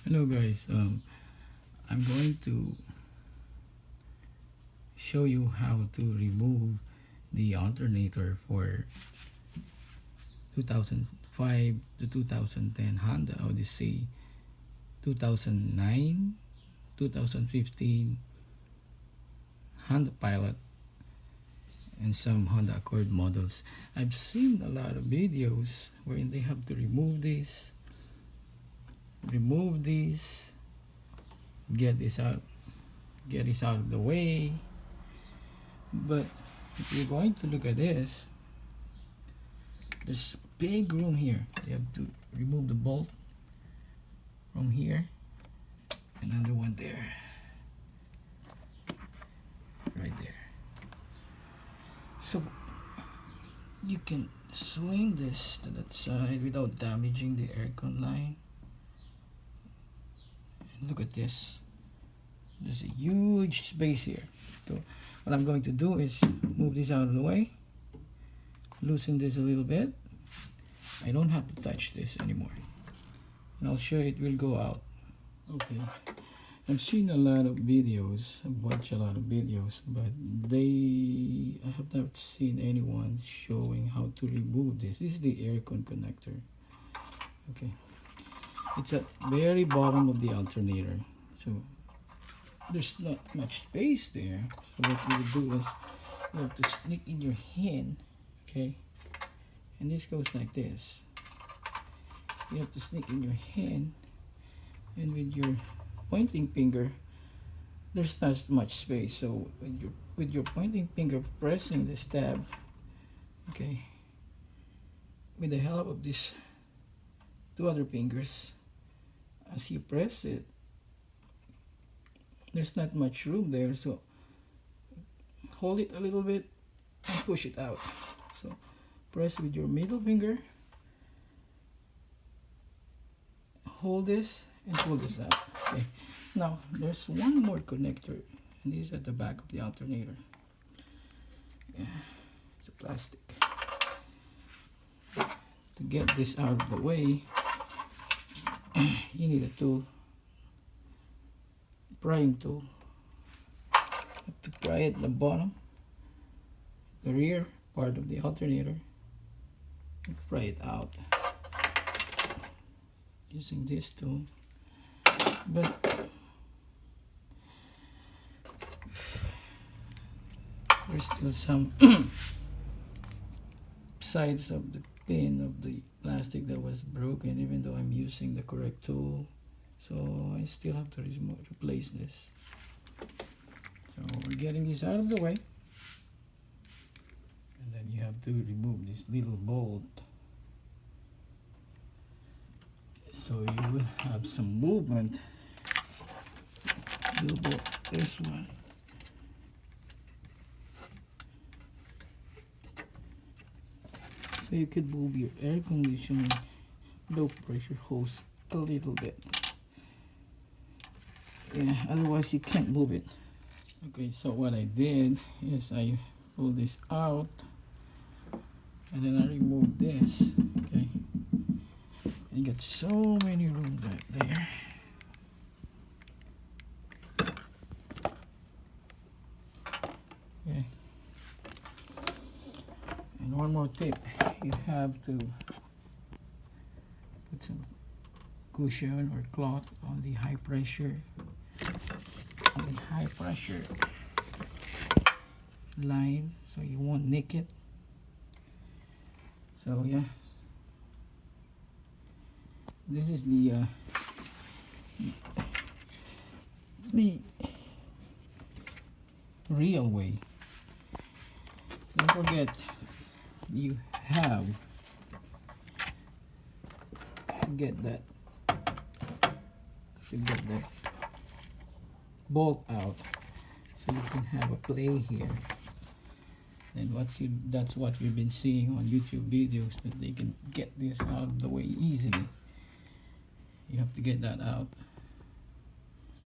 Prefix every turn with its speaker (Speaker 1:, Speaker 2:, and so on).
Speaker 1: Hello guys, I'm going to show you how to remove the alternator for 2005 to 2010 Honda Odyssey, 2009, 2015 Honda Pilot, and some Honda Accord models. I've seen a lot of videos wherein they have to remove this, get this out of the way. But if you're going to look at this, there's big room here. You have to remove the bolt from here, another one there, right there. So you can swing this to that side without damaging the aircon line. And look at this, there's a huge space here. So what I'm going to do is move this out of the way, loosen this a little bit. I don't have to touch this anymore, and I'll show you it will go out. Okay, I've seen a lot of videos, I've watched a lot of videos, but I have not seen anyone showing how to remove this. This is the aircon connector. Okay, it's at very bottom of the alternator, so there's not much space there. So what you would do is you have to sneak in your hand, okay, and this goes like this. You have to sneak in your hand, and with your pointing finger, there's not much space, so with your pointing finger pressing this tab, okay, with the help of these two other fingers, as you press it, there's not much room there, so hold it a little bit and push it out. So press with your middle finger, hold this and pull this out. Okay, now there's one more connector, and this is at the back of the alternator. Yeah, it's a plastic. To get this out of the way, you need a tool, prying tool. You have to pry at the bottom, the rear part of the alternator, and pry it out using this tool. But there's still some sides of the pin of the plastic that was broken, even though I'm using the correct tool. So I still have to replace this. So we're getting this out of the way, and then you have to remove this little bolt, so you will have some movement. Little bolt, this one. So you could move your air conditioning low pressure hose a little bit. Yeah, otherwise you can't move it. Okay, so what I did is I pull this out, and then I remove this. Okay, you got so many rooms right there. Okay, and one more tip, you have to put some cushion or cloth on the high pressure line, so you won't nick it. So yeah, this is the real way. Don't forget, you have to get that bolt out, so you can have a play here. And that's what you've been seeing on YouTube videos, that they can get this out of the way easily. You have to get that out.